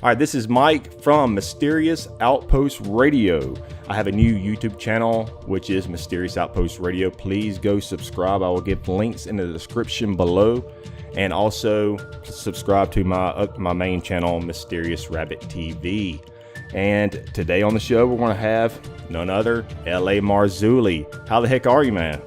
All right, this is Mike from Mysterious Outpost Radio. I have a new YouTube channel, which is Mysterious Outpost Radio. Please go subscribe. I will give links in the description below. And also subscribe to my main channel, Mysterious Rabbit TV. And today on the show, we're going to have none other, L.A. Marzulli. How the heck are you, man?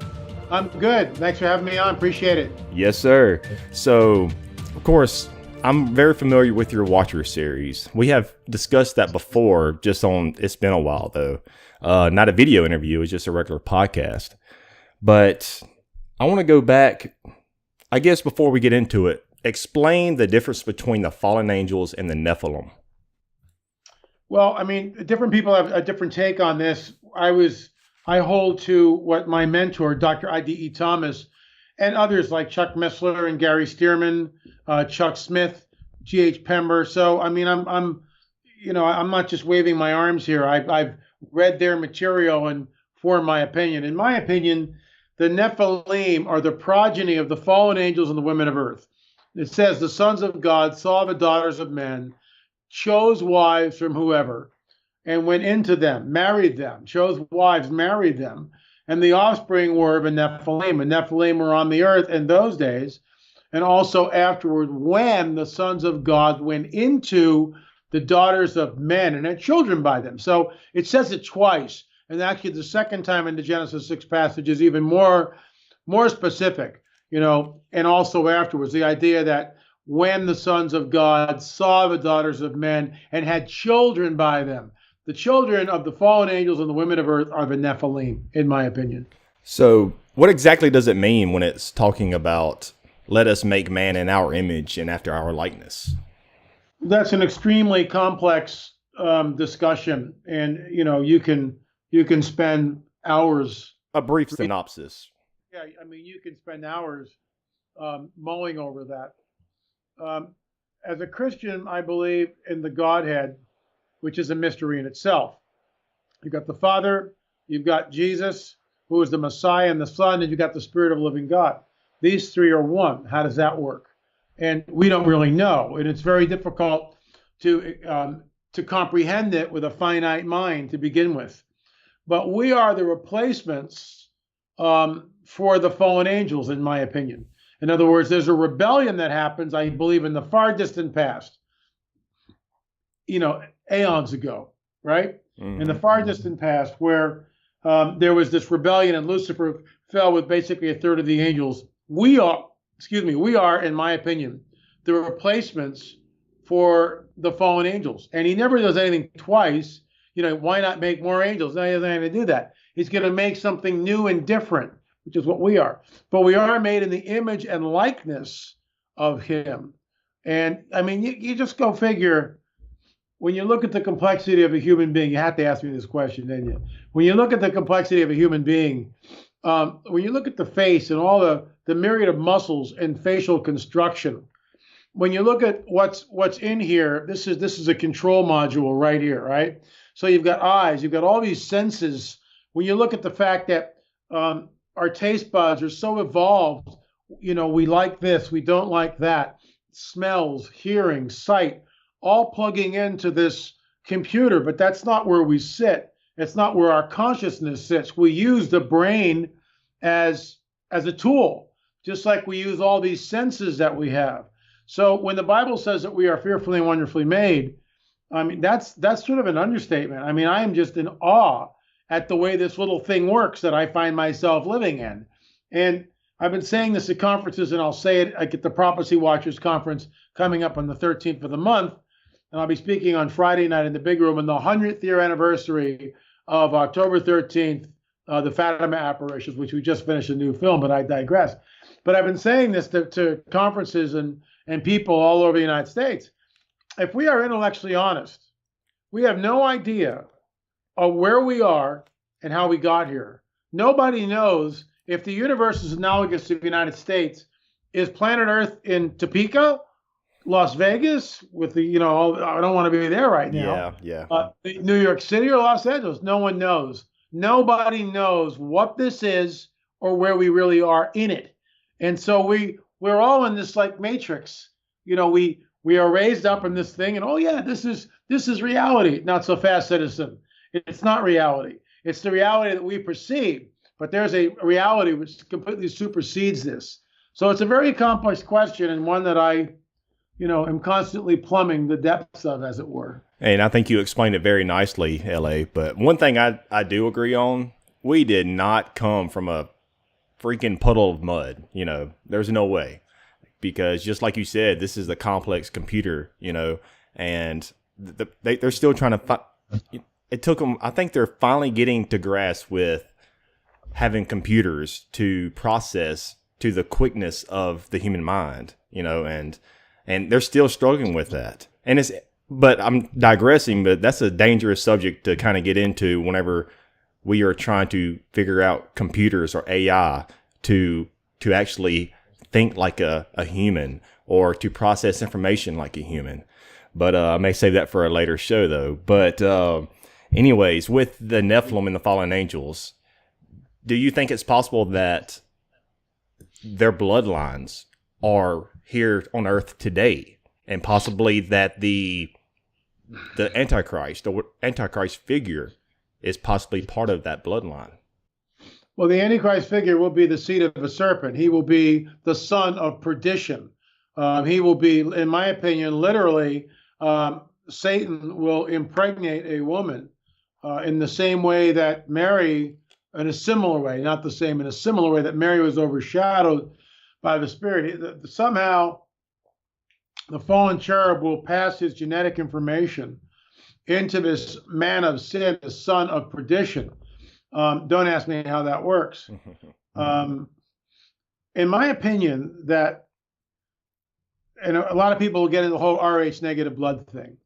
I'm good. Thanks for having me on. Appreciate it. Yes, sir. So, of course, I'm very familiar with your Watcher series. We have discussed that before, it's been a while though. Not a video interview, it's just a regular podcast. But I want to go back, I guess before we get into it, explain the difference between the fallen angels and the Nephilim. Well, I mean, different people have a different take on this. I hold to what my mentor, Dr. I.D.E. Thomas, and others like Chuck Missler and Gary Stearman, Chuck Smith, G.H. Pember. So, I mean, I'm not just waving my arms here. I've read their material and formed my opinion. In my opinion, the Nephilim are the progeny of the fallen angels and the women of earth. It says the sons of God saw the daughters of men, chose wives from whoever, and went into them, married them, chose wives, married them. And the offspring were of a Nephilim. And Nephilim were on the earth in those days, and also afterward when the sons of God went into the daughters of men and had children by them. So it says it twice. And actually the second time in the Genesis 6 passage is even more specific, and also afterwards, the idea that when the sons of God saw the daughters of men and had children by them, the children of the fallen angels and the women of earth are the Nephilim, in my opinion. So what exactly does it mean when it's talking about let us make man in our image and after our likeness? That's an extremely complex discussion, and you can spend hours. A brief synopsis. Yeah, I mean, you can spend hours mulling over that. As a Christian, I believe in the Godhead, which is a mystery in itself. You've got the Father, you've got Jesus, who is the Messiah, and the Son, and you've got the Spirit of the living God. These three are one. How does that work? And we don't really know, and it's very difficult to comprehend it with a finite mind to begin with. But we are the replacements for the fallen angels, in my opinion. In other words, there's a rebellion that happens, I believe, in the far distant past, aeons ago, right? Mm-hmm. In the far distant past, where there was this rebellion and Lucifer fell with basically a third of the angels. We are, in my opinion, the replacements for the fallen angels. And he never does anything twice. Why not make more angels? No, he doesn't have to do that. He's going to make something new and different, which is what we are. But we are made in the image and likeness of him. And I mean, you just go figure. When you look at the complexity of a human being, you have to ask me this question, didn't you? When you look at the complexity of a human being, when you look at the face and all the myriad of muscles and facial construction, when you look at what's in here, this is a control module right here, right? So you've got eyes, you've got all these senses. When you look at the fact that our taste buds are so evolved, we like this, we don't like that, smells, hearing, sight, all plugging into this computer, but that's not where we sit. It's not where our consciousness sits. We use the brain as a tool, just like we use all these senses that we have. So when the Bible says that we are fearfully and wonderfully made, I mean, that's sort of an understatement. I mean, I am just in awe at the way this little thing works that I find myself living in. And I've been saying this at conferences, and I'll say it at the Prophecy Watchers Conference coming up on the 13th of the month. And I'll be speaking on Friday night in the big room on the 100th year anniversary of October 13th, the Fatima apparitions, which we just finished a new film, but I digress. But I've been saying this to conferences and people all over the United States. If we are intellectually honest, we have no idea of where we are and how we got here. Nobody knows if the universe is analogous to the United States. Is planet Earth in Topeka, Las Vegas, with the, I don't want to be there right now. Yeah. New York City or Los Angeles? No one knows. Nobody knows what this is or where we really are in it. And so we're all in this like matrix. We We are raised up in this thing, and oh yeah, this is reality. Not so fast, citizen. It's not reality. It's the reality that we perceive, but there's a reality which completely supersedes this. So it's a very complex question, and one that I, am constantly plumbing the depths of, as it were. And I think you explained it very nicely, LA. But one thing I do agree on, we did not come from a freaking puddle of mud. There's no way. Because just like you said, this is a complex computer, and they're still trying to it took them, I think they're finally getting to grasp with having computers to process to the quickness of the human mind, and they're still struggling with that. But I'm digressing, but that's a dangerous subject to kind of get into whenever we are trying to figure out computers or AI to actually think like a human or to process information like a human. But I may save that for a later show, though. But anyways, with the Nephilim and the fallen angels, do you think it's possible that their bloodlines are here on Earth today, and possibly that the Antichrist or Antichrist figure is possibly part of that bloodline? Well, the Antichrist figure will be the seed of a serpent. He will be the son of perdition. He will be, in my opinion, literally, Satan will impregnate a woman in the same way that Mary, in a similar way, not the same, in a similar way that Mary was overshadowed by the Spirit. Somehow, the fallen cherub will pass his genetic information into this man of sin, the son of perdition. Don't ask me how that works. In my opinion, and a lot of people get into the whole Rh negative blood thing.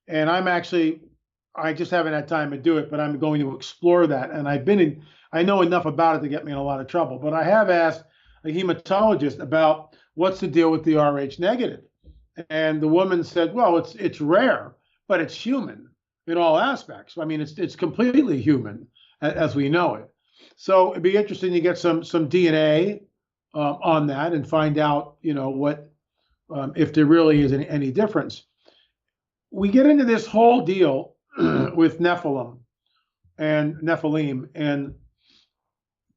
And I just haven't had time to do it, but I'm going to explore that. And I know enough about it to get me in a lot of trouble. But I have asked a hematologist about what's the deal with the Rh negative. And the woman said, well, it's rare, but it's human in all aspects. I mean, it's completely human as we know it. So it'd be interesting to get some DNA on that and find out, what if there really is any difference. We get into this whole deal with Nephilim, and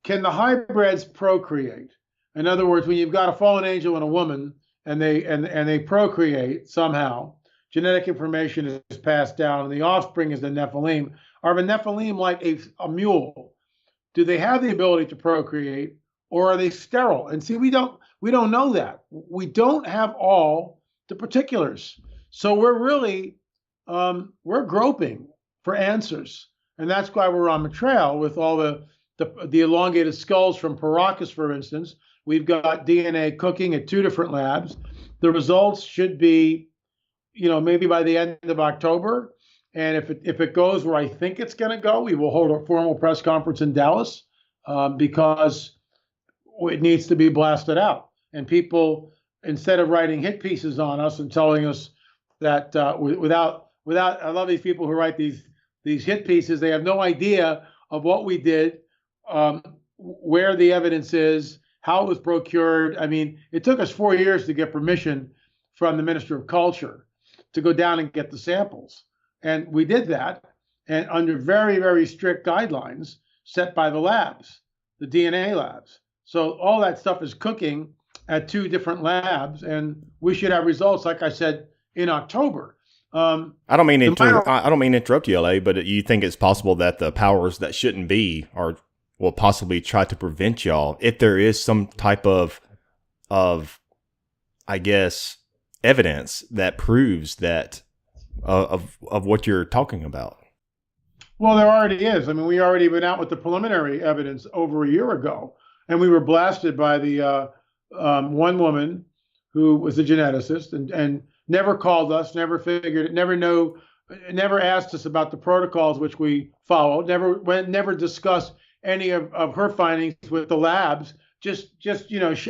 can the hybrids procreate? In other words, when you've got a fallen angel and a woman, and they procreate somehow, genetic information is passed down, and the offspring is the Nephilim. Are the Nephilim like a mule? Do they have the ability to procreate, or are they sterile? And see, we don't know that. We don't have all the particulars. So we're really we're groping for answers, and that's why we're on the trail with all the elongated skulls from Paracas, for instance. We've got DNA cooking at 2 different labs. The results should be, maybe by the end of October. And if it goes where I think it's going to go, we will hold a formal press conference in Dallas because it needs to be blasted out. And people, instead of writing hit pieces on us and telling us that without, I love these people who write these hit pieces. They have no idea of what we did, where the evidence is, how it was procured. I mean, it took us 4 years to get permission from the Minister of Culture to go down and get the samples. And we did that, and under very, very strict guidelines set by the labs, the DNA labs. So all that stuff is cooking at 2 different labs, and we should have results, like I said, in October. I don't mean to interrupt you, LA, but you think it's possible that the powers that shouldn't be will possibly try to prevent y'all if there is some type of I guess evidence that proves that of what you're talking about. Well, there already is. I mean, we already went out with the preliminary evidence over a year ago, and we were blasted by the one woman who was a geneticist and never called us, never figured it, never asked us about the protocols which we followed, never discussed any of her findings with the labs. Just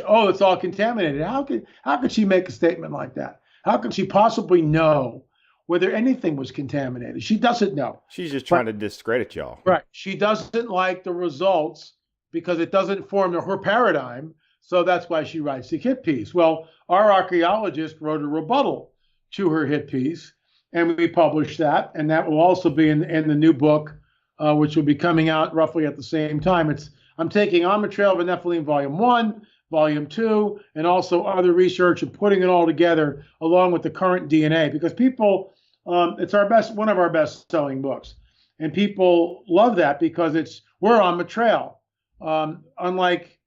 oh, it's all contaminated. How could she make a statement like that? How could she possibly know whether anything was contaminated? She doesn't know. She's just trying to discredit y'all. Right. She doesn't like the results because it doesn't form her paradigm. So that's why she writes the hit piece. Well, our archaeologist wrote a rebuttal to her hit piece, and we published that, and that will also be in the new book, which will be coming out roughly at the same time. I'm taking On the Trail of the Nephilim Volume 1, Volume 2, and also other research and putting it all together along with the current DNA, because people, it's one of our best selling books. And people love that because we're on the trail. Unlike,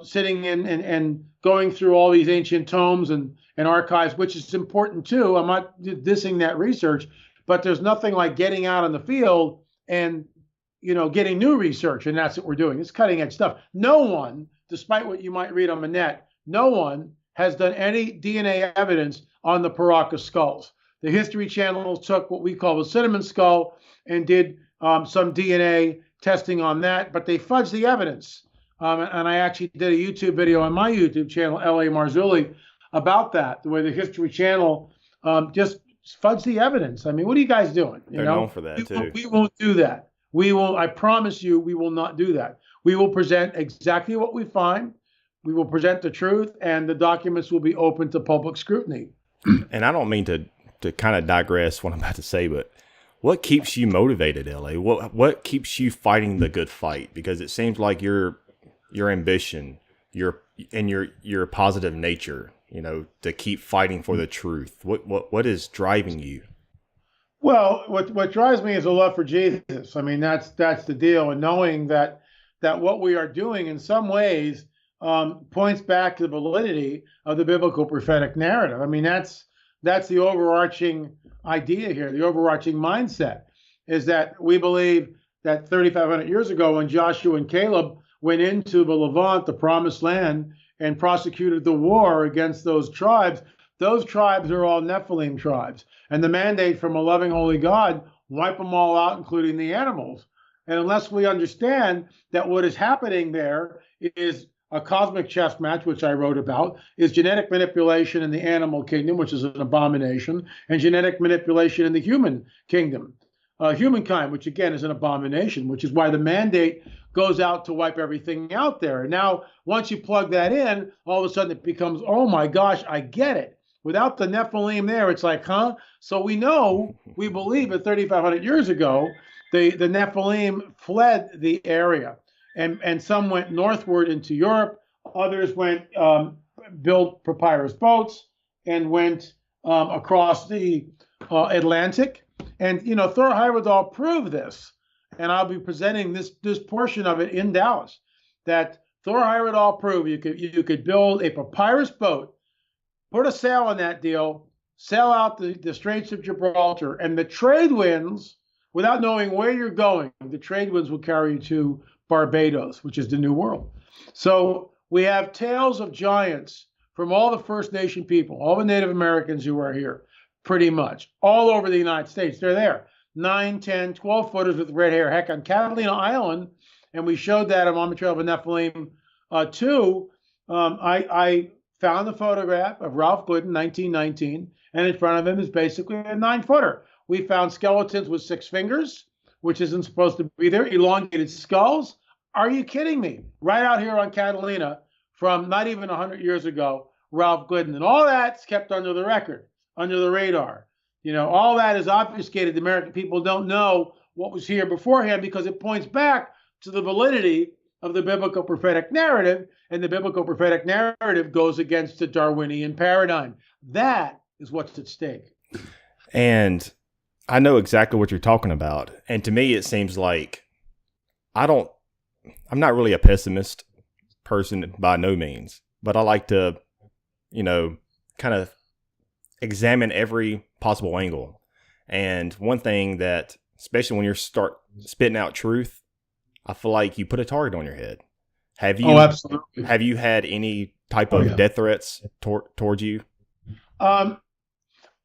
sitting in and going through all these ancient tomes and archives, which is important too. I'm not dissing that research, but there's nothing like getting out in the field and, getting new research. And that's what we're doing. It's cutting edge stuff. No one, despite what you might read on the net, no one has done any DNA evidence on the Paracas skulls. The History Channel took what we call the cinnamon skull and did some DNA testing on that, but they fudged the evidence. And I actually did a YouTube video on my YouTube channel, L.A. Marzulli, about that, the way the History Channel just fudged the evidence. I mean, what are you guys doing? They're known for that, too. We won't do that. We will. I promise you, we will not do that. We will present exactly what we find. We will present the truth, and the documents will be open to public scrutiny. And I don't mean to kind of digress what I'm about to say, but what keeps you motivated, LA? What keeps you fighting the good fight? Because it seems like your ambition, your positive nature, to keep fighting for the truth. What is driving you? Well, what drives me is a love for Jesus. I mean, that's the deal, and knowing that what we are doing in some ways points back to the validity of the biblical prophetic narrative. I mean, that's the overarching idea here. The overarching mindset is that we believe that 3,500 years ago, when Joshua and Caleb went into the Levant, the promised land, and prosecuted the war against those tribes are all Nephilim tribes. And the mandate from a loving, holy God, wipe them all out, including the animals. And unless we understand that what is happening there is a cosmic chess match, which I wrote about, is genetic manipulation in the animal kingdom, which is an abomination, and genetic manipulation in the human kingdom, humankind, which again is an abomination, which is why the mandate goes out to wipe everything out there. And now, once you plug that in, all of a sudden it becomes, oh my gosh, I get it. Without the Nephilim there, it's like, huh? So we believe that 3,500 years ago, the Nephilim fled the area. And some went northward into Europe. Others went, built papyrus boats and went across the Atlantic. And, Thor Heyerdahl proved this. And I'll be presenting this portion of it in Dallas, that Thor Heyerdahl proved you could build a papyrus boat, put a sail on that deal, sail out the Straits of Gibraltar, and the trade winds, without knowing where you're going, the trade winds will carry you to Barbados, which is the New World. So we have tales of giants from all the First Nation people, all the Native Americans who are here, pretty much, all over the United States. They're there. 9, 10, 12 footers with red hair. Heck, on Catalina Island, and we showed that on the Trail of the Nephilim too, I found the photograph of Ralph Glidden, 1919, and in front of him is basically a 9-footer. We found skeletons with 6 fingers, which isn't supposed to be there, elongated skulls. Are you kidding me? Right out here on Catalina from not even 100 years ago, Ralph Glidden. And all that's kept under the record, under the radar. All that is obfuscated. The American people don't know what was here beforehand because it points back to the validity of the biblical prophetic narrative, and the biblical prophetic narrative goes against the Darwinian paradigm. That is what's at stake. And I know exactly what you're talking about. And to me, it seems like I'm not really a pessimist person by no means, but I like to, kind of examine every possible angle. And one thing that, especially when you start spitting out truth, I feel like you put a target on your head. Have you? Oh, absolutely. Have you had any type of death threats towards you?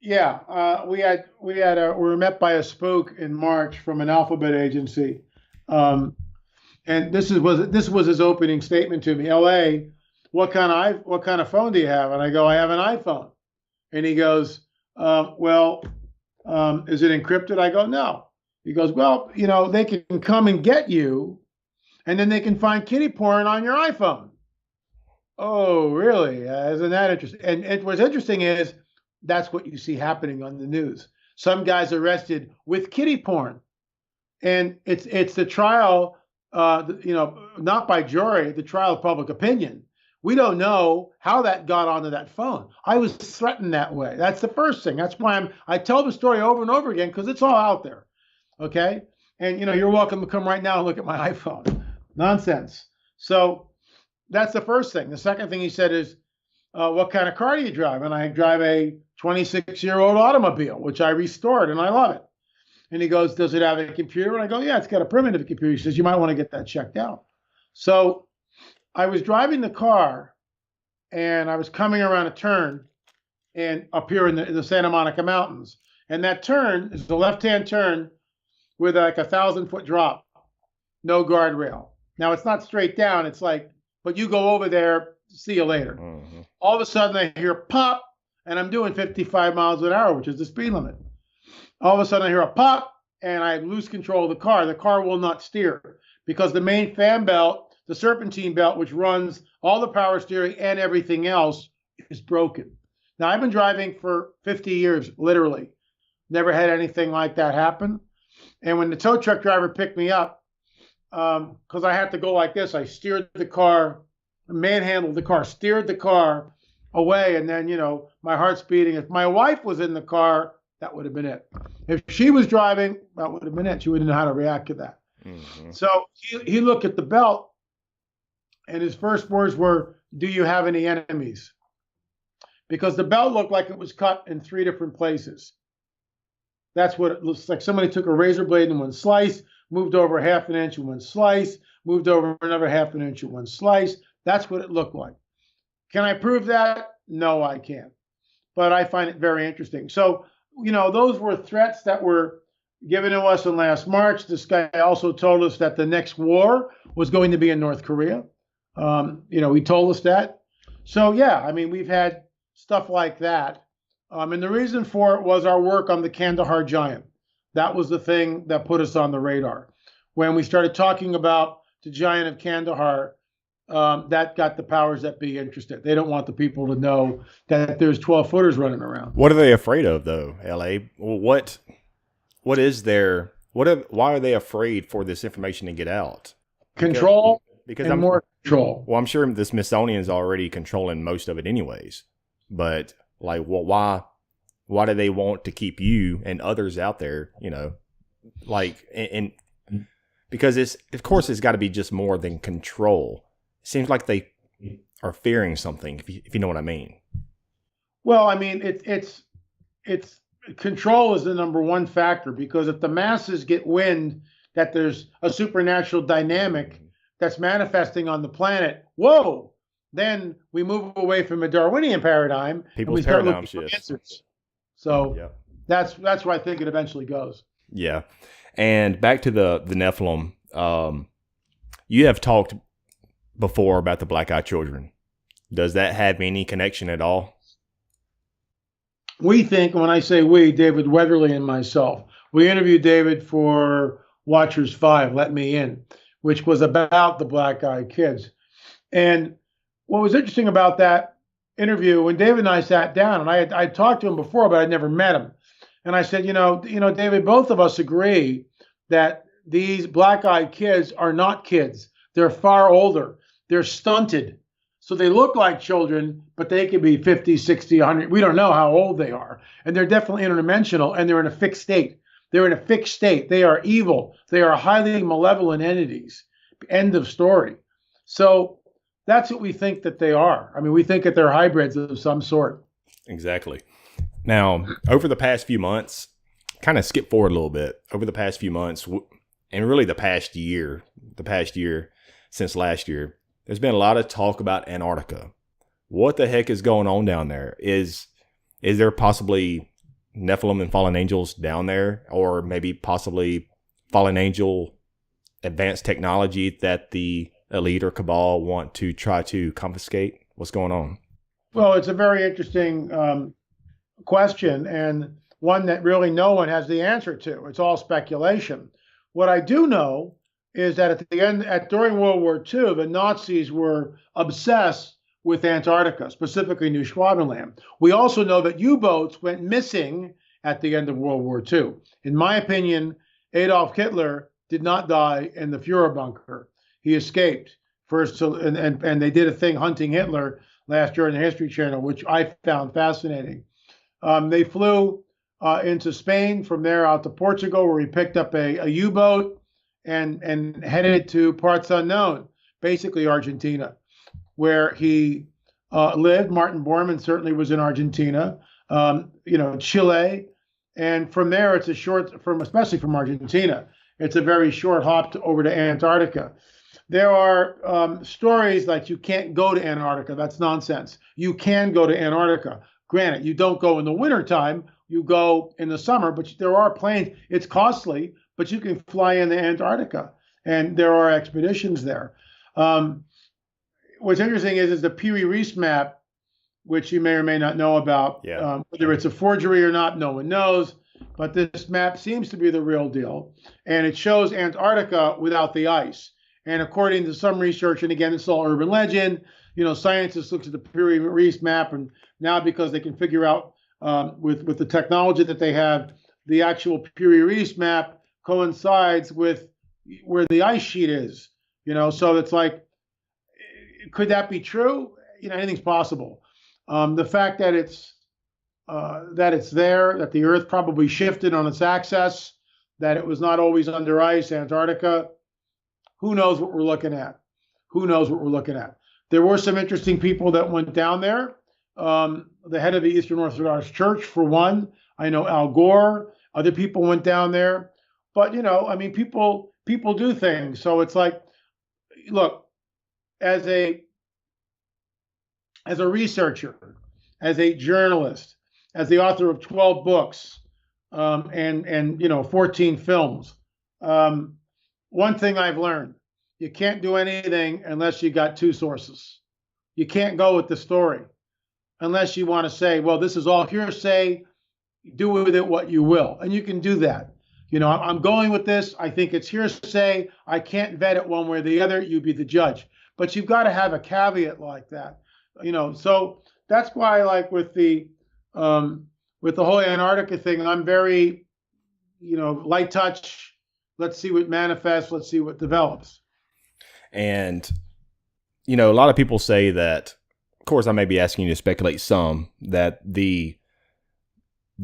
Yeah, we were met by a spook in March from an alphabet agency, and this was his opening statement to me. LA, what kind of phone do you have? And I go, I have an iPhone. And he goes, well, is it encrypted? I go, no. He goes, well, they can come and get you, and then they can find kiddie porn on your iPhone. Oh, really? Isn't that interesting? And what's interesting is that's what you see happening on the news. Some guys arrested with kiddie porn, and it's the trial, not by jury, the trial of public opinion. We don't know how that got onto that phone. I was threatened that way. That's the first thing. That's why I tell the story over and over again, because it's all out there. Okay. And you're welcome to come right now and look at my iPhone. Nonsense. So that's the first thing. The second thing he said is, what kind of car do you drive? And I drive a 26-year-old automobile, which I restored, and I love it. And he goes, does it have a computer? And I go, yeah, it's got a primitive computer. He says, you might want to get that checked out. So I was driving the car, and I was coming around a turn and up here in the Santa Monica Mountains. And that turn is the left-hand turn with like 1,000-foot drop, no guardrail. Now, it's not straight down. It's like, but you go over there, see you later. Mm-hmm. All of a sudden, I hear pop, and I'm doing 55 miles an hour, which is the speed limit. All of a sudden, I hear a pop, and I lose control of the car. The car will not steer because the main fan belt, the serpentine belt, which runs all the power steering and everything else, is broken. Now, I've been driving for 50 years, literally. Never had anything like that happen. And when the tow truck driver picked me up, because I had to go like this, I steered the car, manhandled the car, steered the car away, and then, my heart's beating. If my wife was in the car, that would have been it. If she was driving, that would have been it. She wouldn't know how to react to that. Mm-hmm. So he looked at the belt, and his first words were, do you have any enemies? Because the belt looked like it was cut in 3 different places. That's what it looks like. Somebody took a razor blade in one slice, moved over 1/2 inch in one slice, moved over another 1/2 inch in one slice. That's what it looked like. Can I prove that? No, I can't. But I find it very interesting. So, those were threats that were given to us in last March. This guy also told us that the next war was going to be in North Korea. He told us that. So, yeah, we've had stuff like that. And the reason for it was our work on the Kandahar Giant. That was the thing that put us on the radar. When we started talking about the Giant of Kandahar, that got the powers that be interested. They don't want the people to know that there's 12-footers running around. What are they afraid of, though, L.A.? What is their... why are they afraid for this information to get out? Control because and more control. Well, I'm sure the Smithsonian is already controlling most of it anyways. But, why do they want to keep you and others out there, and because of course, it's got to be just more than control. It seems like they are fearing something, if you know what I mean. Well, it's control is the number one factor, because if the masses get wind that there's a supernatural dynamic that's manifesting on the planet, whoa, then we move away from a Darwinian paradigm and we start looking for answers. So yeah. That's where I think it eventually goes. Yeah. And back to the Nephilim, you have talked before about the black-eyed children. Does that have any connection at all? We think, when I say we, David Weatherly and myself, we interviewed David for Watchers 5, Let Me In, which was about the black-eyed kids. And what was interesting about that interview, when David and I sat down, and I talked to him before, but I'd never met him. And I said, David, both of us agree that these black-eyed kids are not kids. They're far older. They're stunted. So they look like children, but they could be 50, 60, 100. We don't know how old they are. And they're definitely interdimensional, and they're in a fixed state. They're in a fixed state. They are evil. They are highly malevolent entities. End of story. So that's what we think that they are. We think that they're hybrids of some sort. Exactly. Now, over the past few months, kind of skip forward a little bit, over the past few months, and really the past year since last year, there's been a lot of talk about Antarctica. What the heck is going on down there? Is there possibly Nephilim and fallen angels down there, or maybe possibly fallen angel advanced technology that the elite or cabal want to try to confiscate? What's going on? Well, it's a very interesting question, and one that really no one has the answer to. It's all speculation. What I do know is that during World War II, the Nazis were obsessed with Antarctica, specifically New Schwabenland. We also know that U-boats went missing at the end of World War II. In my opinion, Adolf Hitler did not die in the Fuhrer bunker. He escaped first, and they did a thing hunting Hitler last year on the History Channel, which I found fascinating. They flew into Spain, from there out to Portugal, where he picked up a U-boat and headed to parts unknown, basically Argentina, where he lived. Martin Bormann certainly was in Argentina, Chile, and from there it's a short, especially from Argentina, it's a very short hop over to Antarctica. There are stories like you can't go to Antarctica. That's nonsense. You can go to Antarctica. Granted, you don't go in the wintertime, you go in the summer, but there are planes. It's costly, but you can fly into Antarctica, and there are expeditions there. What's interesting is the Piri-Reis map, which you may or may not know about. Yeah. Whether it's a forgery or not, no one knows. But this map seems to be the real deal, and it shows Antarctica without the ice. And according to some research, and again, it's all urban legend, scientists look at the Piri-Reis map, and now because they can figure out with the technology that they have, the actual Piri-Reis map coincides with where the ice sheet is. So it's like, could that be true? Anything's possible. The fact that it's there, that the Earth probably shifted on its axis, that it was not always under ice, Antarctica. Who knows what we're looking at? Who knows what we're looking at? There were some interesting people that went down there. The head of the Eastern Orthodox Church, for one. I know Al Gore. Other people went down there. But, people do things. So it's like, look, as a researcher, as a journalist, as the author of 12 books, and 14 films, one thing I've learned: you can't do anything unless you got two sources. You can't go with the story unless you want to say, well, this is all hearsay, do with it what you will. And you can do that. I'm going with this. I think it's hearsay. I can't vet it one way or the other. You be the judge. But you've got to have a caveat like that. So that's why, like with the whole Antarctica thing, I'm very, light touch. Let's see what manifests. Let's see what develops. And, a lot of people say that, of course, I may be asking you to speculate some, that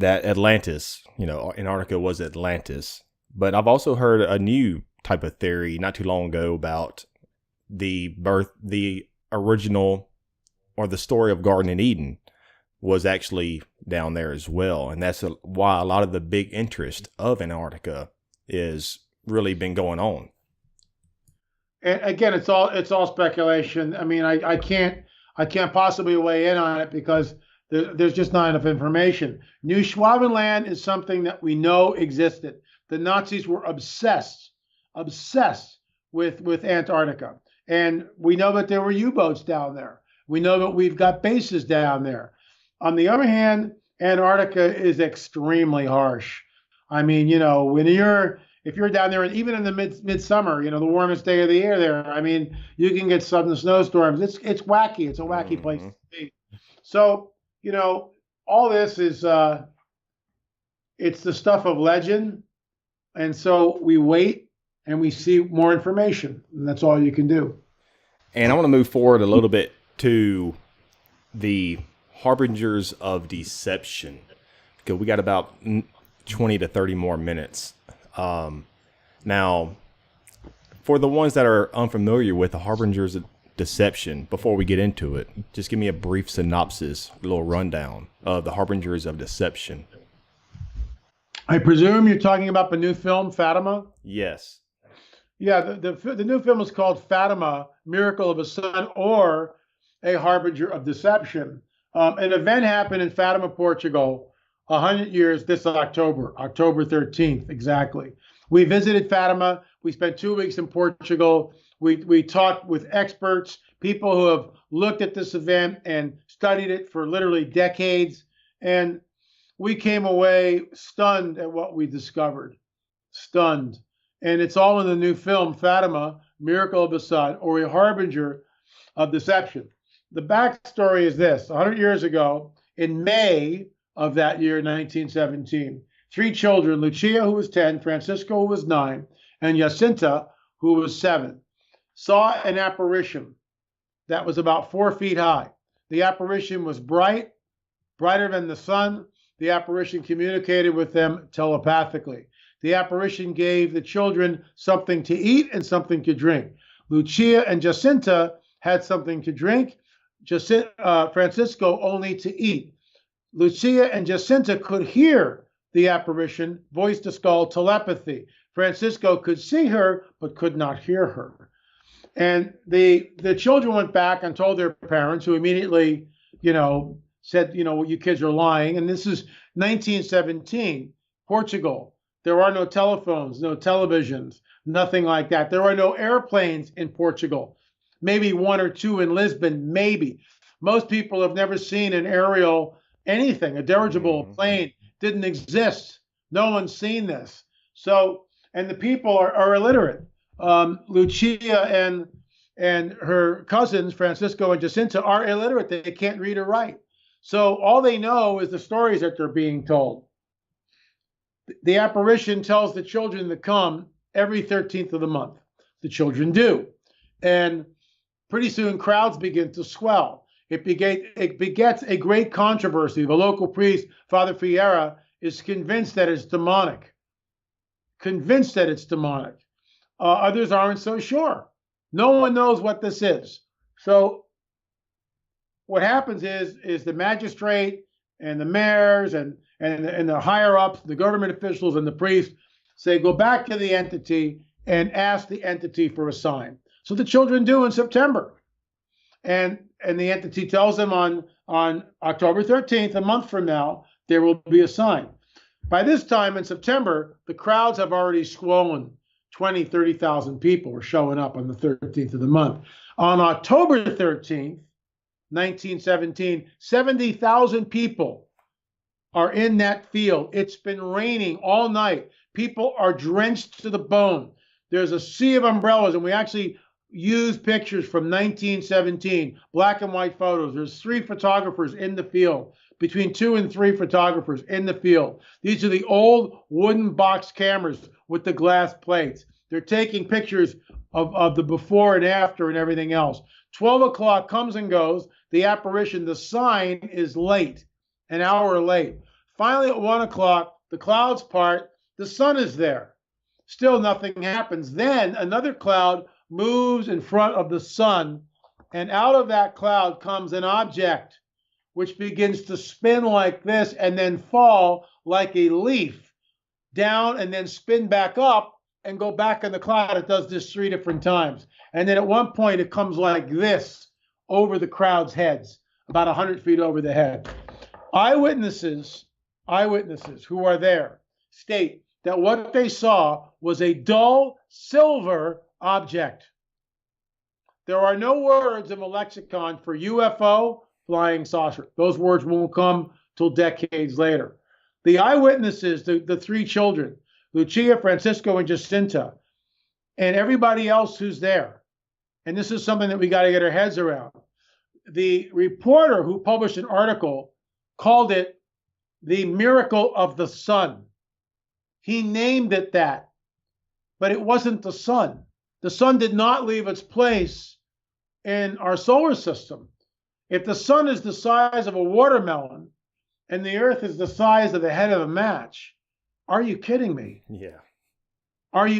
Atlantis, Antarctica was Atlantis. But I've also heard a new type of theory not too long ago about the original, or the story of Garden Eden was actually down there as well. And that's why a lot of the big interest of Antarctica is really been going on. And again, it's all speculation. I mean, I can't possibly weigh in on it because there's just not enough information. New Schwabenland is something that we know existed. The Nazis were obsessed with Antarctica. And we know that there were U-boats down there. We know that we've got bases down there. On the other hand, Antarctica is extremely harsh. I mean, if you're down there, and even in the midsummer, the warmest day of the year there, I mean, you can get sudden snowstorms. It's wacky. It's a wacky place to be. So, all this is, it's the stuff of legend. And so we wait and we see more information, and that's all you can do. And I want to move forward a little bit to the harbingers of deception, because we got about 20 to 30 more minutes. Now, for the ones that are unfamiliar with the harbingers of deception, before we get into it, just give me a brief synopsis, a little rundown of the harbingers of deception. I presume you're talking about the new film, Fatima? Yes. Yeah, the new film is called Fatima, Miracle of a Sun, or A Harbinger of Deception. An event happened in Fatima, Portugal, 100 years this October 13th, exactly. We visited Fatima. We spent 2 weeks in Portugal. We talked with experts, people who have looked at this event and studied it for literally decades. And we came away stunned at what we discovered. Stunned. And it's all in the new film, Fatima, Miracle of the Sun, or A Harbinger of Deception. the backstory is this: 100 years ago, in May of that year, 1917, three children, Lucia, who was 10, Francisco, who was 9, and Jacinta, who was 7, saw an apparition that was about 4 feet high. The apparition was bright, brighter than the sun. The apparition communicated with them telepathically. The apparition gave the children something to eat and something to drink. Lucia and Jacinta had something to drink, Francisco only to eat. Lucia and Jacinta could hear the apparition, voice to skull telepathy. Francisco could see her, but could not hear her. And the children went back and told their parents, who immediately, said, you kids are lying. And this is 1917, Portugal. There are no telephones, no televisions, nothing like that. There are no airplanes in Portugal. Maybe 1 or 2 in Lisbon, maybe. Most people have never seen an aerial anything. A dirigible plane didn't exist. No one's seen this. So, and the people are illiterate. Lucia and her cousins, Francisco and Jacinta, are illiterate. They can't read or write. So all they know is the stories that they're being told. The apparition tells the children to come every 13th of the month. The children do. And pretty soon crowds begin to swell. It begets a great controversy. The local priest, Father Fiera, is convinced that it's demonic. Convinced that it's demonic. Others aren't so sure. No one knows what this is. So what happens is the magistrate and the mayors and the higher ups, the government officials and the priests say, go back to the entity and ask the entity for a sign. So the children do in September. And the entity tells them on October 13th, a month from now, there will be a sign. By this time in September, the crowds have already swollen. 20, 30,000 people were showing up on the 13th of the month. On October 13th, 1917, 70,000 people are in that field. It's been raining all night. People are drenched to the bone. There's a sea of umbrellas, and we actually used pictures from 1917, black and white photos. There's 3 photographers in the field, between 2 and 3 photographers in the field. These are the old wooden box cameras with the glass plates. They're taking pictures of the before and after and everything else. 12 o'clock comes and goes. The apparition, the sign is late, an hour late. Finally, at 1 o'clock, the clouds part, the sun is there. Still nothing happens. Then another cloud moves in front of the sun, and out of that cloud comes an object which begins to spin like this and then fall like a leaf down and then spin back up and go back in the cloud. It does this 3 different times. And then at one point it comes like this over the crowd's heads, about 100 feet over the head. Eyewitnesses who are there state that what they saw was a dull silver object. There are no words in the lexicon for UFO, flying saucer. Those words won't come till decades later. The eyewitnesses, the 3 children, Lucia, Francisco, and Jacinta, and everybody else who's there, and this is something that we got to get our heads around. The reporter who published an article called it the miracle of the sun. He named it that, but it wasn't the sun. The sun did not leave its place in our solar system. If the sun is the size of a watermelon and the earth is the size of the head of a match, are you kidding me? Yeah.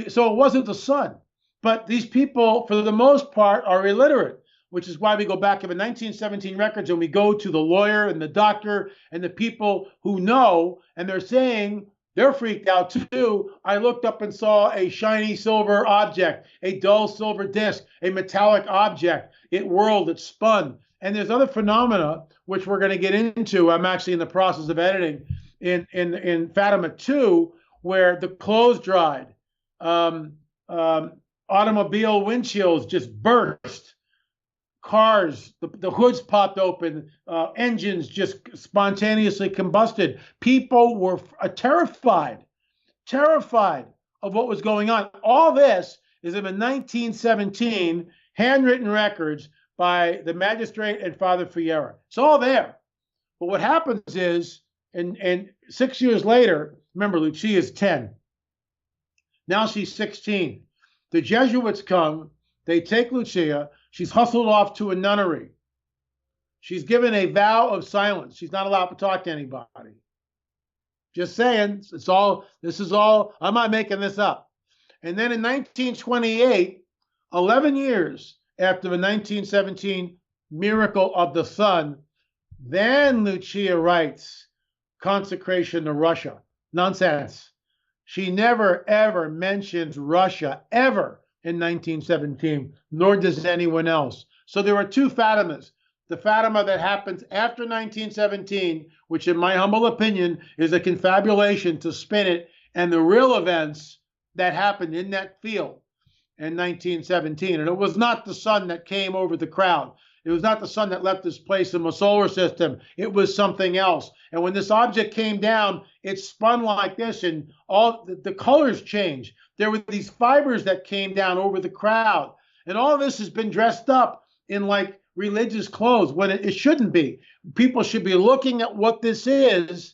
So it wasn't the sun. But these people, for the most part, are illiterate, which is why we go back to the 1917 records and we go to the lawyer and the doctor and the people who know, and they're saying, they're freaked out too. I looked up and saw a shiny silver object, a dull silver disc, a metallic object. It whirled, it spun. And there's other phenomena, which we're going to get into. I'm actually in the process of editing in Fatima 2, where the clothes dried. Automobile windshields just burst. Cars, the hoods popped open, engines just spontaneously combusted. People were terrified of what was going on. All this is in the 1917 handwritten records by the magistrate and Father Fiera. It's all there. But what happens is, and 6 years later, remember, Lucia's 10. Now she's 16. The Jesuits come, they take Lucia, she's hustled off to a nunnery. She's given a vow of silence. She's not allowed to talk to anybody. Just saying, this is all, I'm not making this up. And then in 1928, 11 years after the 1917 miracle of the sun, then Lucia writes consecration to Russia. Nonsense. She never, ever mentions Russia, ever, in 1917, nor does anyone else. So there are two Fatimas. The Fatima that happens after 1917, which in my humble opinion is a confabulation to spin it, and the real events that happened in that field in 1917. And it was not the sun that came over the crowd. It was not the sun that left its place in the solar system. It was something else. And when this object came down, it spun like this, and all the colors changed. There were these fibers that came down over the crowd. And all this has been dressed up in like religious clothes when it shouldn't be. People should be looking at what this is,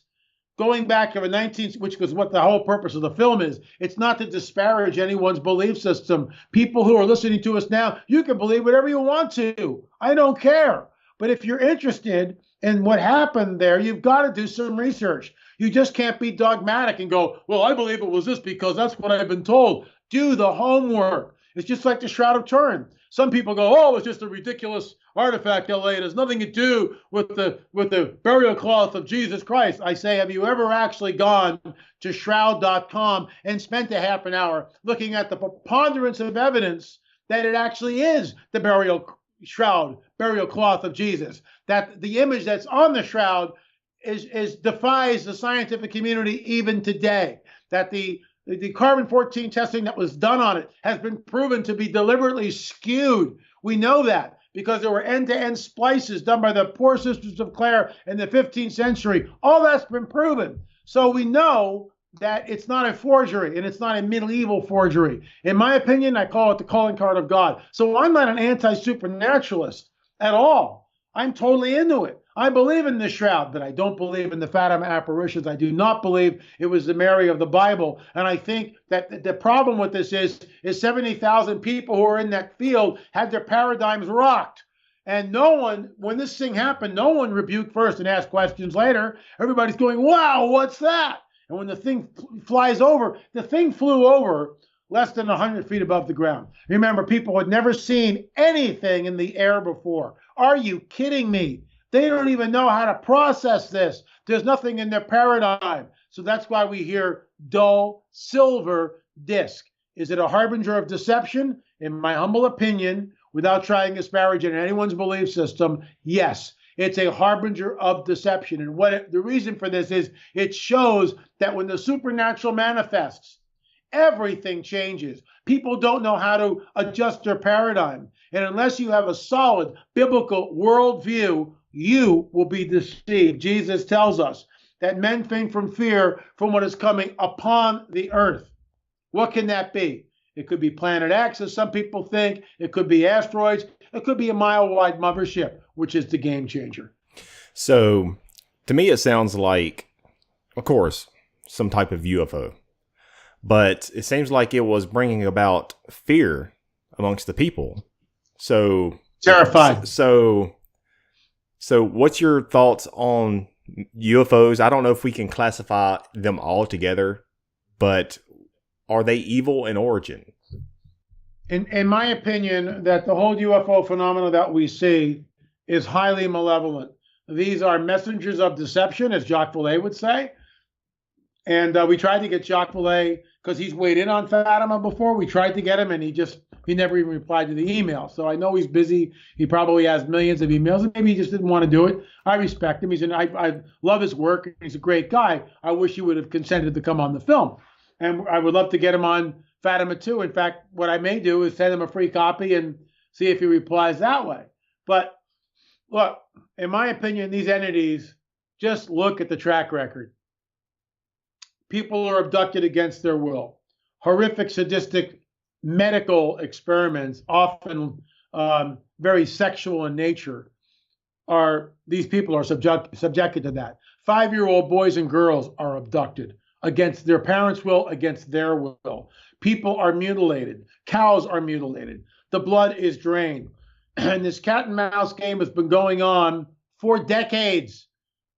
going back to the 19th, which was what the whole purpose of the film is. It's not to disparage anyone's belief system. People who are listening to us now, you can believe whatever you want to. I don't care. But if you're interested in what happened there, you've got to do some research. You just can't be dogmatic and go, well, I believe it was this because that's what I've been told. Do the homework. It's just like the Shroud of Turin. Some people go, oh, it's just a ridiculous artifact, LA. It has nothing to do with the burial cloth of Jesus Christ. I say, have you ever actually gone to shroud.com and spent a half an hour looking at the preponderance of evidence that it actually is the burial cloth of Jesus? That the image that's on the shroud is defies the scientific community even today. That the carbon-14 testing that was done on it has been proven to be deliberately skewed. We know that because there were end-to-end splices done by the poor Sisters of Clare in the 15th century. All that's been proven. So we know that it's not a forgery, and it's not a medieval forgery. In my opinion, I call it the calling card of God. So I'm not an anti-supernaturalist at all. I'm totally into it. I believe in the shroud, but I don't believe in the Fatima apparitions. I do not believe it was the Mary of the Bible. And I think that the problem with this is 70,000 people who are in that field had their paradigms rocked. And no one, when this thing happened, no one rebuked first and asked questions later. Everybody's going, wow, what's that? And when the thing flies over, the thing flew over less than 100 feet above the ground. Remember, people had never seen anything in the air before. Are you kidding me? They don't even know how to process this. There's nothing in their paradigm. So that's why we hear dull silver disc. Is it a harbinger of deception? In my humble opinion, without trying to disparage in anyone's belief system, yes, it's a harbinger of deception. And the reason for this is it shows that when the supernatural manifests, everything changes. People don't know how to adjust their paradigm. And unless you have a solid biblical worldview, you will be deceived. Jesus tells us that men faint from fear from what is coming upon the earth. What can that be? It could be Planet X, as some people think. It could be asteroids. It could be a mile-wide mothership, which is the game changer. So, to me, it sounds like, of course, some type of UFO. But it seems like it was bringing about fear amongst the people. So terrified. So what's your thoughts on UFOs? I don't know if we can classify them all together, but are they evil in origin? In my opinion, that the whole UFO phenomena that we see is highly malevolent. These are messengers of deception, as Jacques Vallée would say. And we tried to get Jacques Vallée, because he's weighed in on Fatima before. We tried to get him, and he never even replied to the email. So I know he's busy. He probably has millions of emails, and maybe he just didn't want to do it. I respect him. I love his work. He's a great guy. I wish he would have consented to come on the film. And I would love to get him on Fatima too. In fact, what I may do is send him a free copy and see if he replies that way. But look, in my opinion, these entities, just look at the track record. People are abducted against their will. Horrific, sadistic medical experiments, often very sexual in nature, these people are subjected to that. 5-year-old boys and girls are abducted against their parents' will, against their will. People are mutilated. Cows are mutilated. The blood is drained. And this cat and mouse game has been going on for decades.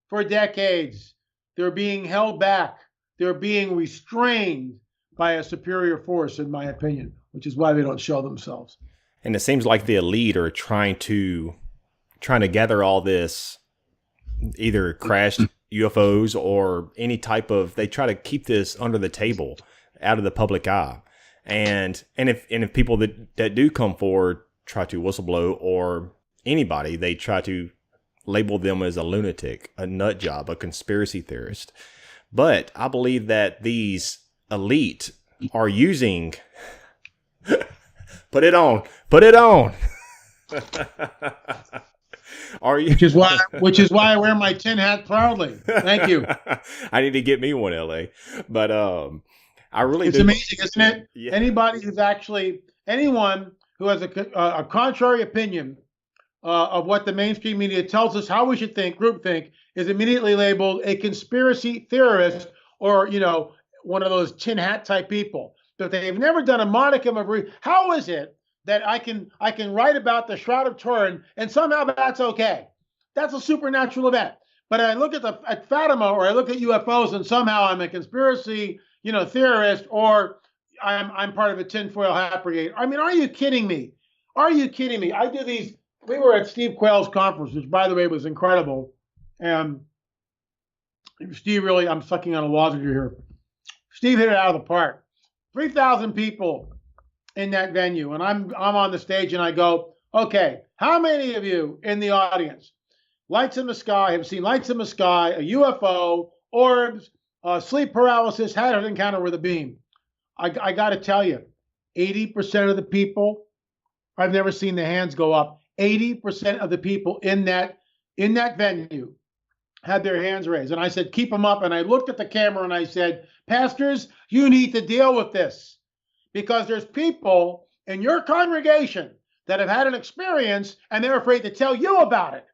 For decades. They're being held back. They're being restrained by a superior force, in my opinion, which is why they don't show themselves. And it seems like the elite are trying to gather all this, either crashed UFOs or any type of, they try to keep this under the table, out of the public eye. And if people that do come forward try to whistleblow, or anybody, they try to label them as a lunatic, a nut job, a conspiracy theorist. But I believe that these elite are using put it on. Are you? Which is why I wear my tin hat proudly. Thank you. I need to get me one, LA. But it's amazing, isn't it? Yeah. Anyone who has a contrary opinion of what the mainstream media tells us how we should think, groupthink, is immediately labeled a conspiracy theorist, or one of those tin hat type people. But they've never done a modicum of how is it that I can write about the Shroud of Turin and somehow that's okay? That's a supernatural event. But I look at Fatima, or I look at UFOs, and somehow I'm a conspiracy theorist, or I'm part of a tinfoil hat brigade. I mean, are you kidding me? Are you kidding me? I do these. We were at Steve Quayle's conference, which, by the way, was incredible. And Steve really, I'm sucking on a lozenge here. Steve hit it out of the park. 3,000 people in that venue, and I'm on the stage, and I go, okay, how many of you in the audience lights in the sky, have seen lights in the sky, a UFO, orbs, sleep paralysis, had an encounter with a beam? I got to tell you, 80% of the people, I've never seen the hands go up. 80% of the people in that venue had their hands raised. And I said, keep them up. And I looked at the camera and I said, pastors, you need to deal with this, because there's people in your congregation that have had an experience and they're afraid to tell you about it.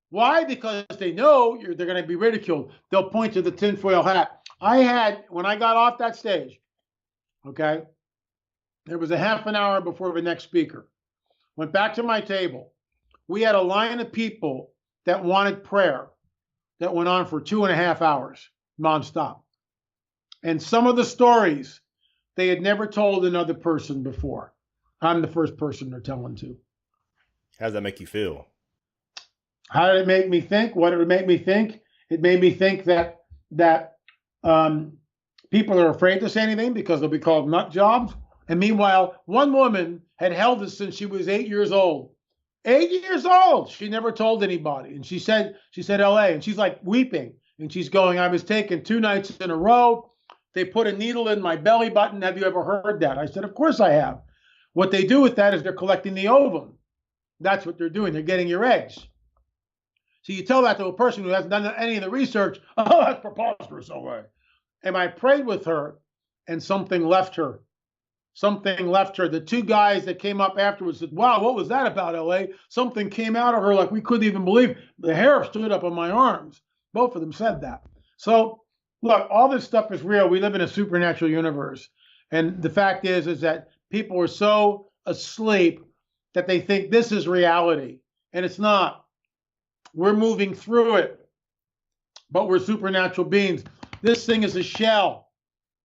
Why? Because they know they're going to be ridiculed. They'll point to the tinfoil hat. When I got off that stage, okay, there was a half an hour before the next speaker. Went back to my table. We had a line of people that wanted prayer that went on for 2.5 hours nonstop. And some of the stories they had never told another person before. I'm the first person they're telling to. How does that make you feel? How did it make me think? What did it make me think? It made me think that people are afraid to say anything because they'll be called nut jobs. And meanwhile, one woman had held this since she was 8 years old. 8 years old. She never told anybody. And she said, LA, and she's like weeping. And she's going, I was taken 2 nights in a row. They put a needle in my belly button. Have you ever heard that? I said, of course I have. What they do with that is they're collecting the ovum. That's what they're doing. They're getting your eggs. So you tell that to a person who hasn't done any of the research. Oh, that's preposterous. Away. And I prayed with her, and something left her. Something left her. The 2 guys that came up afterwards said, wow, what was that about, LA? Something came out of her like we couldn't even believe. The hair stood up on my arms. Both of them said that. So, look, all this stuff is real. We live in a supernatural universe. And the fact is that people are so asleep that they think this is reality. And it's not. We're moving through it. But we're supernatural beings. This thing is a shell,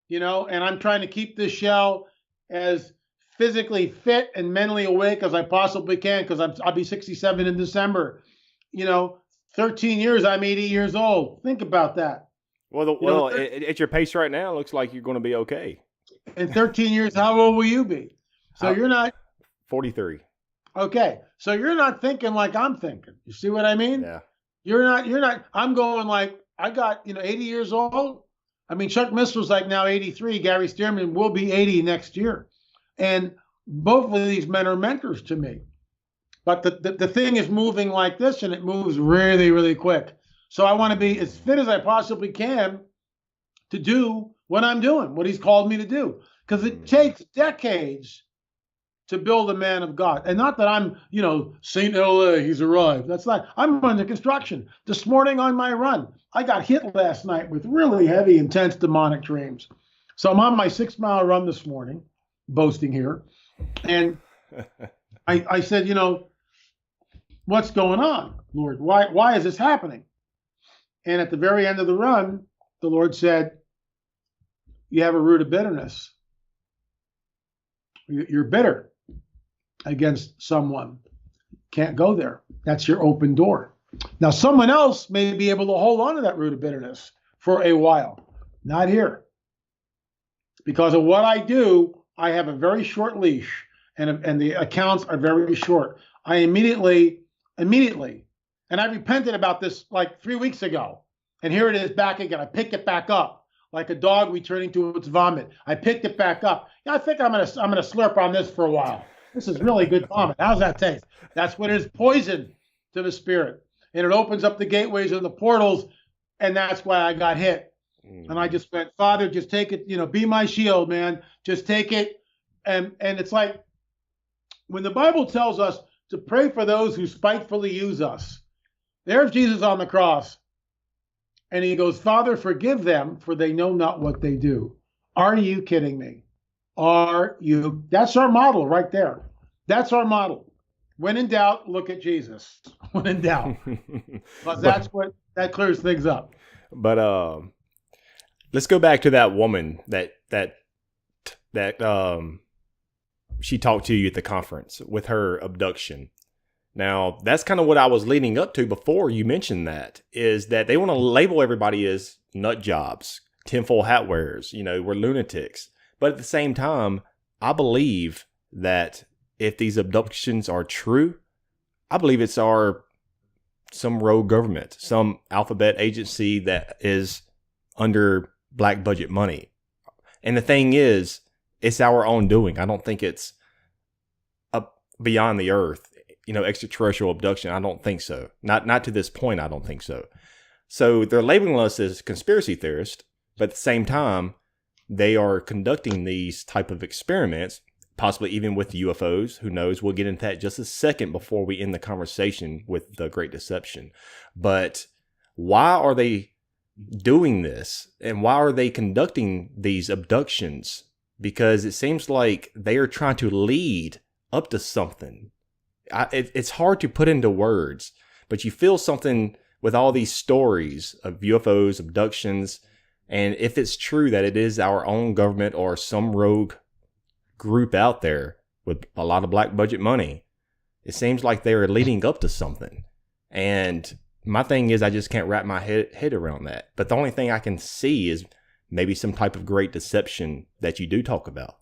and I'm trying to keep this shell as physically fit and mentally awake as I possibly can, because I'll be 67 in December. 13 years, I'm 80 years old. Think about that. Well, at your pace right now, it looks like you're going to be okay. In 13 years, how old will you be? So you're not 43. Okay, so you're not thinking like I'm thinking. You see what I mean? Yeah. You're not. I'm going like I got 80 years old. I mean, Chuck Missler's like now 83. Gary Stearman will be 80 next year. And both of these men are mentors to me. But the thing is moving like this, and it moves really, really quick. So I want to be as fit as I possibly can to do what I'm doing, what he's called me to do. Because it takes decades to build a man of God. And not that I'm, Saint LA, he's arrived. That's not, I'm under construction. This morning on my run, I got hit last night with really heavy, intense demonic dreams. So I'm on my 6-mile run this morning, boasting here. And I said, what's going on, Lord? Why is this happening? And at the very end of the run, the Lord said, you have a root of bitterness. You're bitter against someone. Can't go there. That's your open door. Now, someone else may be able to hold on to that root of bitterness for a while. Not here. Because of what I do, I have a very short leash, and the accounts are very short. I immediately, and I repented about this like 3 weeks ago, and here it is back again. I picked it back up like a dog returning to its vomit. I picked it back up. I think I'm gonna slurp on this for a while. This is really good vomit. How's that taste? That's what it is, poison to the spirit, and it opens up the gateways and the portals, and that's why I got hit. And I just went, Father, just take it. Be my shield, man. Just take it. And it's like when the Bible tells us to pray for those who spitefully use us. There's Jesus on the cross. And he goes, Father, forgive them, for they know not what they do. Are you kidding me? Are you? That's our model right there. That's our model. When in doubt, look at Jesus. When in doubt. But that clears things up. But let's go back to that woman that she talked to you at the conference with her abduction. Now, that's kind of what I was leading up to before you mentioned that, is that they want to label everybody as nut jobs, tinfoil hat wearers, we're lunatics. But at the same time, I believe that if these abductions are true, I believe it's some rogue government, some alphabet agency that is under black budget money. And the thing is, it's our own doing. I don't think it's beyond the earth. Extraterrestrial abduction. I don't think so. Not to this point. I don't think so. So they're labeling us as conspiracy theorists, but at the same time, they are conducting these type of experiments, possibly even with UFOs. Who knows? We'll get into that just a second before we end the conversation with the Great Deception. But why are they doing this? And why are they conducting these abductions? Because it seems like they are trying to lead up to something. It's hard to put into words, but you feel something with all these stories of UFOs, abductions, and if it's true that it is our own government or some rogue group out there with a lot of black budget money, it seems like they're leading up to something. And my thing is, I just can't wrap my head around that. But the only thing I can see is maybe some type of great deception that you do talk about.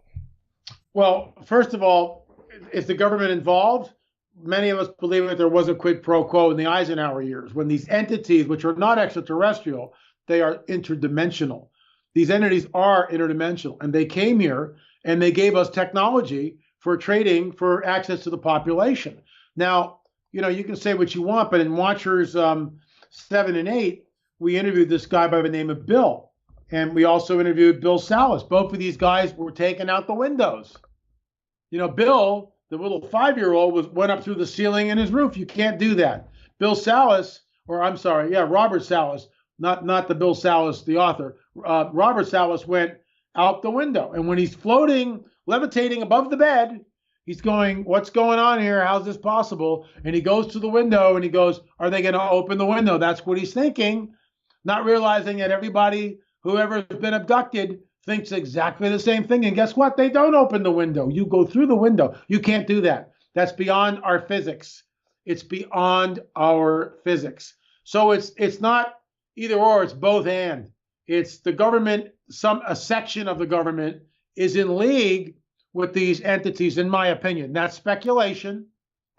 Well, first of all, is the government involved? Many of us believe that there was a quid pro quo in the Eisenhower years when these entities, which are not extraterrestrial, they are interdimensional. These entities are interdimensional, and they came here and they gave us technology for trading for access to the population. Now, you can say what you want, but in Watchers 7 and 8, we interviewed this guy by the name of Bill, and we also interviewed Bill Salas. Both of these guys were taken out the windows. Bill, the little 5-year-old, went up through the ceiling in his roof. You can't do that. Bill Salas, Robert Salas, not the Bill Salas, the author. Robert Salas went out the window. And when he's floating, levitating above the bed, he's going, what's going on here? How's this possible? And he goes to the window and he goes, are they going to open the window? That's what he's thinking, not realizing that everybody, whoever's been abducted, thinks exactly the same thing. And guess what? They don't open the window. You go through the window. You can't do that. That's beyond our physics. It's beyond our physics. So it's not either or, it's both and. It's the government, a section of the government is in league with these entities, in my opinion. That's speculation.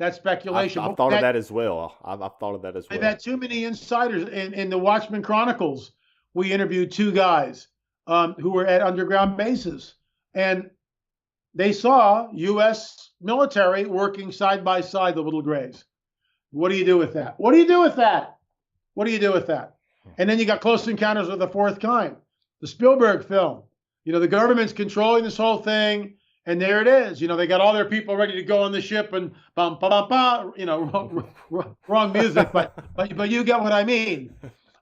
I've thought of that as well. I've thought of that as well. I've had too many insiders. In the Watchmen Chronicles, we interviewed 2 guys who were at underground bases, and they saw U.S. military working side by side the little grays. What do you do with that? What do you do with that? What do you do with that? And then you got Close Encounters of the Fourth Kind, the Spielberg film. The government's controlling this whole thing, And there it is. They got all their people ready to go on the ship and bum ba bum ba. Wrong music, but you get what I mean.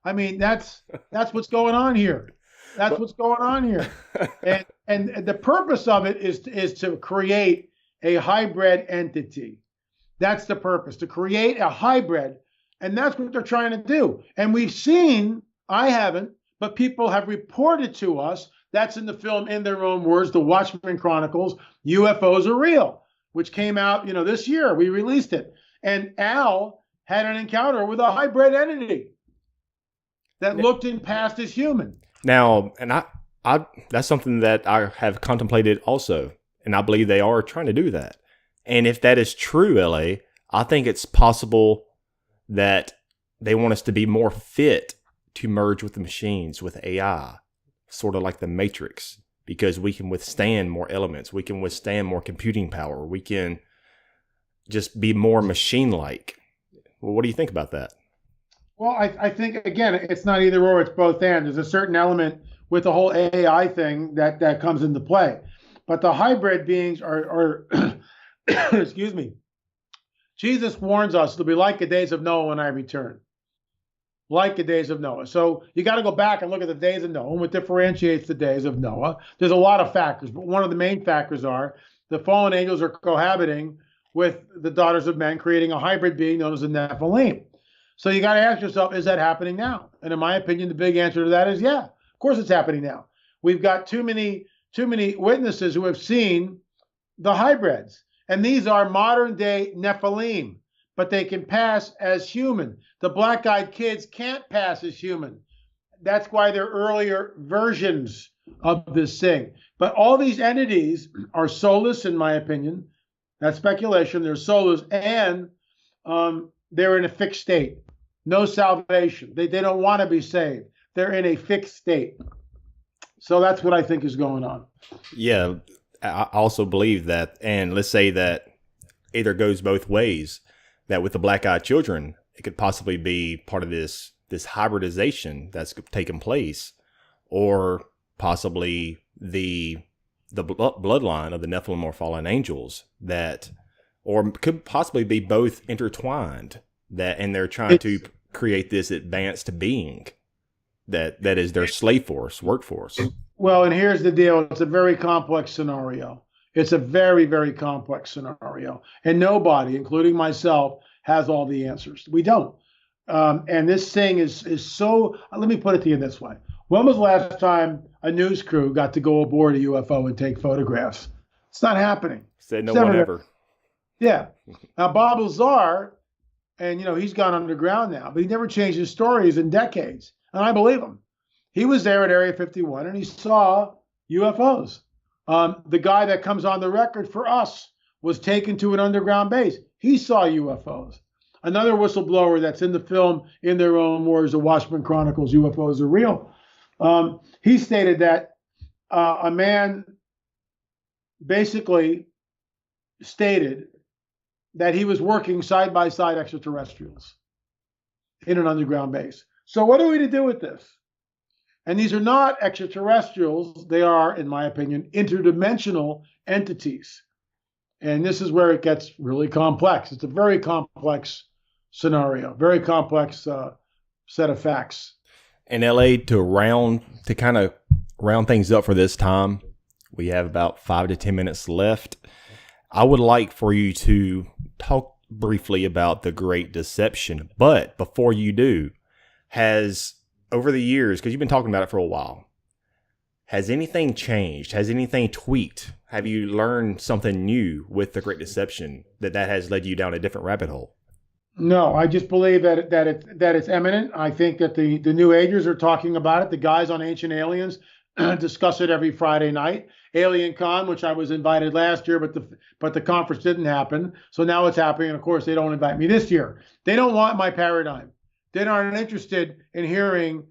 I mean that's what's going on here. That's what's going on here. And the purpose of it is to create a hybrid entity. That's the purpose, to create a hybrid, and that's what they're trying to do. And we've seen, I haven't, but people have reported to us. That's in the film, in their own words, The Watchmen Chronicles, UFOs Are Real, which came out, this year. We released it. And Al had an encounter with a hybrid entity that looked and passed as human. Now, and I that's something that I have contemplated also, and I believe they are trying to do that. And if that is true, LA, I think it's possible that they want us to be more fit to merge with the machines, with AI. Sort of like the Matrix, because we can withstand more elements. We can withstand more computing power. We can just be more machine-like. Well, what do you think about that? Well, I think, again, it's not either or, it's both and. There's a certain element with the whole AI thing that comes into play. But the hybrid beings are excuse me, Jesus warns us it'll be like the days of Noah when I return. Like the days of Noah. So you got to go back and look at the days of Noah and what differentiates the days of Noah. There's a lot of factors, but one of the main factors are the fallen angels are cohabiting with the daughters of men, creating a hybrid being known as the Nephilim. So you got to ask yourself, is that happening now? And in my opinion, the big answer to that is yeah, of course it's happening now. We've got too many witnesses who have seen the hybrids. And these are modern day Nephilim, but they can pass as human. The black-eyed kids can't pass as human. That's why they're earlier versions of this thing. But all these entities are soulless, in my opinion. That's speculation. They're soulless, and they're in a fixed state. No salvation. They don't want to be saved. They're in a fixed state. So that's what I think is going on. Yeah, I also believe that. And let's say that either goes both ways. That with the black-eyed children, it could possibly be part of this hybridization that's taken place, or possibly the bloodline of the Nephilim or fallen angels that, or could possibly be both intertwined. And they're trying to create this advanced being that is their slave force, workforce. Well, and here's the deal: it's a very complex scenario. It's a very, very complex scenario. And nobody, including myself, has all the answers. We don't. And this thing is so, let me put it to you this way. When was the last time a news crew got to go aboard a UFO and take photographs? It's not happening. Said no one ever. Yeah. Now, Bob Lazar, and he's gone underground now, but he never changed his stories in decades. And I believe him. He was there at Area 51 and he saw UFOs. The guy that comes on the record for us was taken to an underground base. He saw UFOs. Another whistleblower that's in the film, in their own words, The Watchmen Chronicles, UFOs Are Real. He stated that a man basically stated that he was working side by side extraterrestrials in an underground base. So what are we to do with this? And these are not extraterrestrials. They are, in my opinion, interdimensional entities. And this is where it gets really complex. It's a very complex scenario, very complex set of facts. In LA, to kind of round things up for this time, we have about 5 to 10 minutes left. I would like for you to talk briefly about the Great Deception. But before you do, over the years, because you've been talking about it for a while, has anything changed? Has anything tweaked? Have you learned something new with the Great Deception that has led you down a different rabbit hole? No, I just believe that it's imminent. I think that the New Agers are talking about it. The guys on Ancient Aliens discuss it every Friday night. Alien Con, which I was invited last year, but the conference didn't happen. So now it's happening. And of course, they don't invite me this year. They don't want my paradigm. They aren't interested in hearing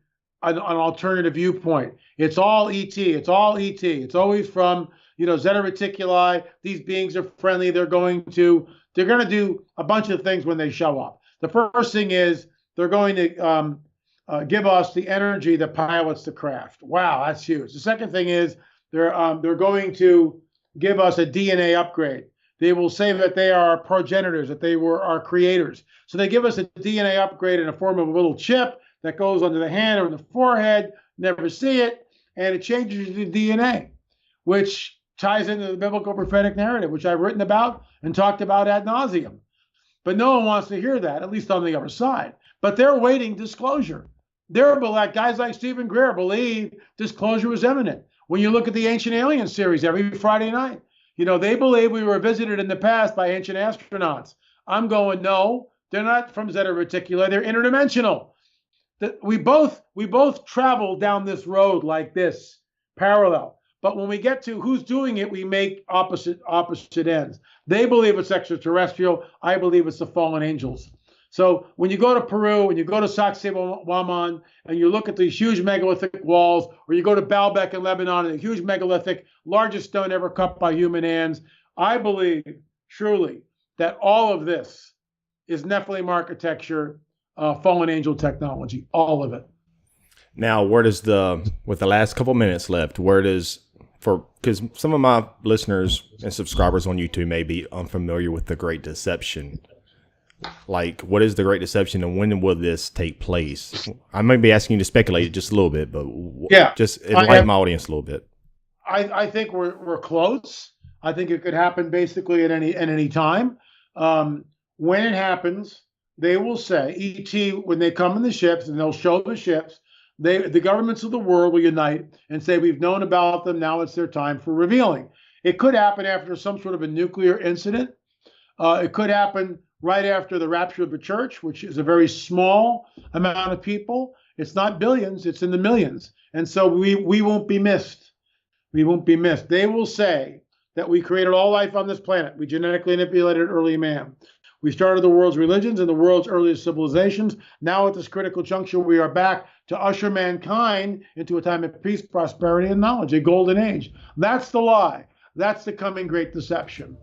an alternative viewpoint. It's all ET. It's all ET. It's always from, Zeta Reticuli. These beings are friendly. They're going to do a bunch of things when they show up. The first thing is they're going to give us the energy that pilots the craft. Wow, that's huge. The second thing is they're going to give us a DNA upgrade. They will say that they are our progenitors, that they were our creators. So they give us a DNA upgrade in the form of a little chip that goes under the hand or the forehead, never see it, and it changes the DNA, which ties into the biblical prophetic narrative, which I've written about and talked about ad nauseum. But no one wants to hear that, at least on the other side. But they're waiting disclosure. They're like guys like Stephen Greer believe disclosure was imminent. When you look at the Ancient Aliens series every Friday night, they believe we were visited in the past by ancient astronauts. I'm going, no, they're not from Zeta Reticuli. They're interdimensional. We both travel down this road like this, parallel. But when we get to who's doing it, we make opposite ends. They believe it's extraterrestrial. I believe it's the fallen angels. So when you go to Peru, when you go to Sacsayhuaman, and you look at these huge megalithic walls, or you go to Baalbek in Lebanon, and a huge megalithic, largest stone ever cut by human hands, I believe truly that all of this is Nephilim architecture, fallen angel technology, all of it. Now, with the last couple minutes left, because some of my listeners and subscribers on YouTube may be unfamiliar with the Great Deception. Like, what is the Great Deception, and when will this take place? I might be asking you to speculate just a little bit, but just enlighten my audience a little bit. I think we're close. I think it could happen basically at any time. When it happens, they will say, ET, when they come in the ships, and they'll show the ships, the governments of the world will unite and say, we've known about them, now it's their time for revealing. It could happen after some sort of a nuclear incident. It could happen right after the rapture of the church, which is a very small amount of people. It's not billions, it's in the millions. And so we won't be missed. We won't be missed. They will say that we created all life on this planet. We genetically manipulated early man. We started the world's religions and the world's earliest civilizations. Now at this critical juncture, we are back to usher mankind into a time of peace, prosperity, and knowledge, a golden age. That's the lie. That's the coming great deception.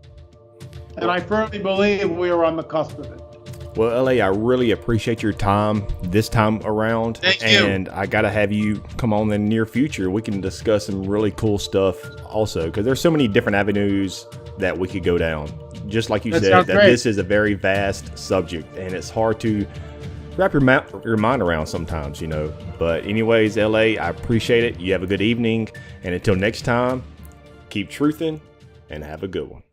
And I firmly believe we are on the cusp of it. Well, LA, I really appreciate your time this time around. Thank you. And I got to have you come on in the near future. We can discuss some really cool stuff also, because there's so many different avenues that we could go down. Just like you said, that this is a very vast subject, and it's hard to wrap your mind around sometimes, But anyways, LA, I appreciate it. You have a good evening. And until next time, keep truthing and have a good one.